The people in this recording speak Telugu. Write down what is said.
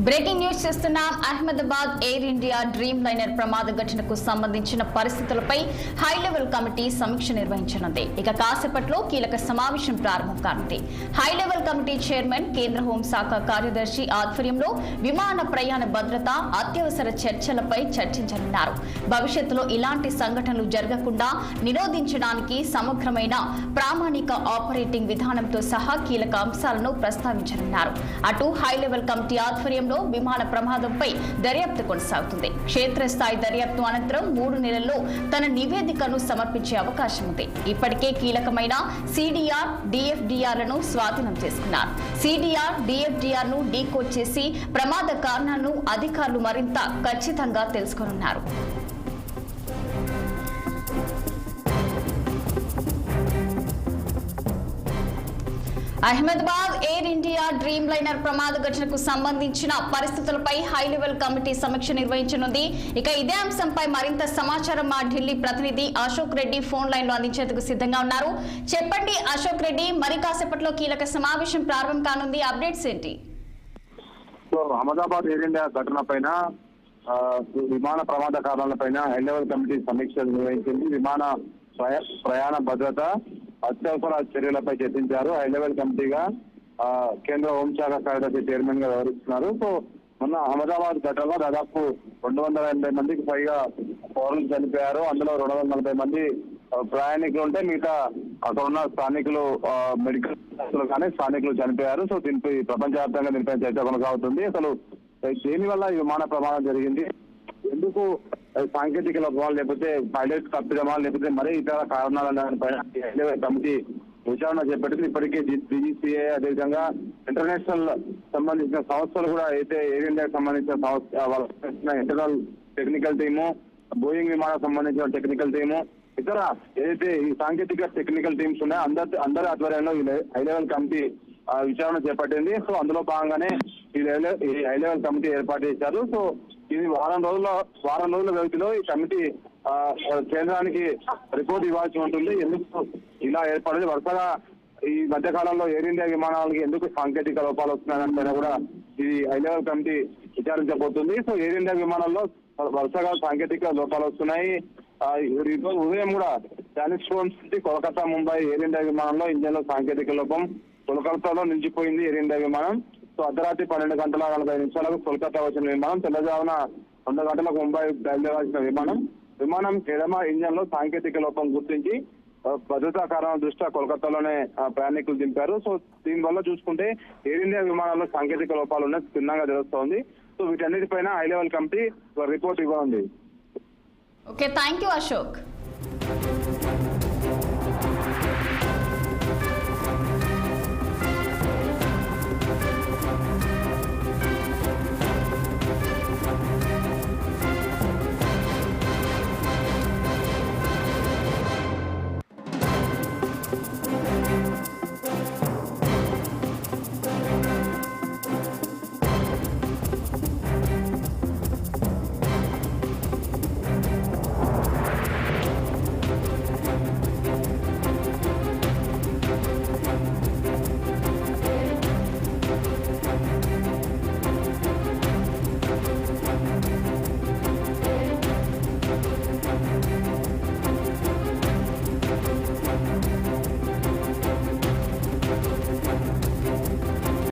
బ్రేకింగ్ న్యూస్ చేస్తున్నాం. Ahmedabad air India Dreamliner ప్రమాద ఘటనకు సంబంధించిన పరిస్థితులపై హై లెవెల్ కమిటీ సమీక్ష నిర్వహించనుంది. ఇక కాసేపట్లో కీలక సమావేశం ప్రారంభం కానుంది. హై లెవెల్ కమిటీ చైర్మన్, కేంద్ర హోంశాఖ కార్యదర్శి ఆధ్వర్యంలో విమాన ప్రయాణ భద్రత, అత్యవసర చర్చలపై చర్చించనున్నారు. భవిష్యత్తులో ఇలాంటి సంఘటనలు జరగకుండా నిరోధించడానికి సమగ్రమైన ప్రామాణిక ఆపరేటింగ్ విధానంతో సహా కీలక అంశాలను ప్రస్తావించనున్నారు. అటు హై లెవెల్ కమిటీ ఆధ్వర్యంలో విమాన ప్రమాదంపై దర్యాప్తు కొనసాగుతుంది. క్షేత్రస్థాయి దర్యాప్తు అనంతరం 3 నెలల్లో తన నివేదికను సమర్పించే అవకాశం ఉంది. ఇప్పటికే కీలకమైన సిడిఆర్, డిఎఫ్డిఆర్లను స్వాధీనం చేసుకున్నారు. సిడిఆర్, డిఎఫ్డిఆర్ ను డీకోడ్ చేసి ప్రమాద కారణాలను అధికారులు మరింత ఖచ్చితంగా తెలుసుకోనున్నారు. Ahmedabad air India Dreamliner ప్రమాద ఘటనకు సంబంధించిన పరిస్థితులపై హై లెవెల్ కమిటీ సమీక్ష నిర్వహించనుంది. ఇక ఇదే అంశంపై మరింత సమాచారం మా ఢిల్లీ ప్రతినిధి అశోక్ రెడ్డి ఫోన్ లైన్ లో అందించేందుకు సిద్ధంగా ఉన్నారు. చెప్పండి అశోక్ రెడ్డి, మరి కాసేపట్లో కీలక సమావేశం ప్రారంభం కానుంది, అప్డేట్స్ ఏంటి? అహ్మదాబాద్ ఎయిర్ ఇండియా ఘటన పైన విమాన ప్రమాద కారణాలపైన హై లెవెల్ కమిటీ సమీక్షలు నిర్వహించింది. విమాన ప్రయాణ భద్రత, అత్యవసర చర్యలపై చర్చించారు. హై లెవెల్ కమిటీగా కేంద్ర హోంశాఖ కార్యదర్శి చైర్మన్ గా వ్యవహరిస్తున్నారు. సో మొన్న అహ్మదాబాద్ ఘటనలో దాదాపు 280 మందికి పైగా పౌరులు చనిపోయారు. అందులో 240 మంది ప్రయాణికులు ఉంటే మిగతా అక్కడ ఉన్న స్థానికులు, మెడికల్ కానీ స్థానికులు చనిపోయారు. సో దీనిపై ప్రపంచవ్యాప్తంగా దీనిపై చర్చ కొనసాగుతుంది. అసలు దేనివల్ల ఈ విమాన ప్రమాదం జరిగింది, ఎందుకు సాంకేతిక లోపాలు, లేకపోతే పైలట్ తప్పిదమా, లేకపోతే మరీ ఇతర కారణాలపైన కమిటీ విచారణ చేపట్టింది. ఇప్పటికే డిజిసిఏ, అదేవిధంగా ఇంటర్నేషనల్ సంబంధించిన సంస్థలు కూడా అయితే ఎయిర్ ఇండియాకి సంబంధించిన సంస్థ ఇంటర్నల్ టెక్నికల్ టీము, బోయింగ్ విమానం సంబంధించిన టెక్నికల్ టీము, ఇతర ఏదైతే ఈ సాంకేతిక టెక్నికల్ టీమ్స్ ఉన్నాయో అందరి ఆధ్వర్యంలో హై లెవెల్ కమిటీ విచారణ చేపట్టింది. సో అందులో భాగంగానే ఈ హై లెవెల్ కమిటీ ఏర్పాటు చేశారు. సో ఇది వారం రోజుల వ్యవధిలో ఈ కమిటీ కేంద్రానికి రిపోర్ట్ ఇవ్వాల్సి ఉంటుంది. ఎందుకు ఇలా ఏర్పడింది, వరుసగా ఈ మధ్య కాలంలో ఎయిర్ ఇండియా విమానాలకి ఎందుకు సాంకేతిక లోపాలు వస్తున్నాయని కూడా ఇది హై లెవెల్ కమిటీ విచారించబోతుంది. సో ఎయిర్ ఇండియా విమానాల్లో వరుసగా సాంకేతిక లోపాలు వస్తున్నాయి. ఉదయం కూడా శానిస్ఫోన్స్ నుంచి కోల్కతా, ముంబై ఎయిర్ ఇండియా విమానంలో ఇంజన్ లో సాంకేతిక లోపం, కోల్కతాలో నిలిచిపోయింది ఎయిర్ ఇండియా విమానం. సో అర్ధరాత్రి 12 గంటల 45 నిమిషాలకు కోల్కతా వచ్చిన విమానం తెల్లజామున 2 గంటలకు ముంబై బయలుదేరాల్సిన విమానం ఎడమ ఇంజన్ లో సాంకేతిక లోపం గుర్తించి భద్రతా కారణాల దృష్ట్యా కోల్కతాలోనే ప్రయాణికులు దింపారు. సో దీనివల్ల చూసుకుంటే ఎయిర్ ఇండియా విమానాల్లో సాంకేతిక లోపాలు ఉన్నాయి భిన్నంగా తెలుస్తోంది. సో వీటన్నిటిపైన హై లెవెల్ కమిటీ రిపోర్ట్ ఇవ్వనుంది. Okay, thank you Ashok.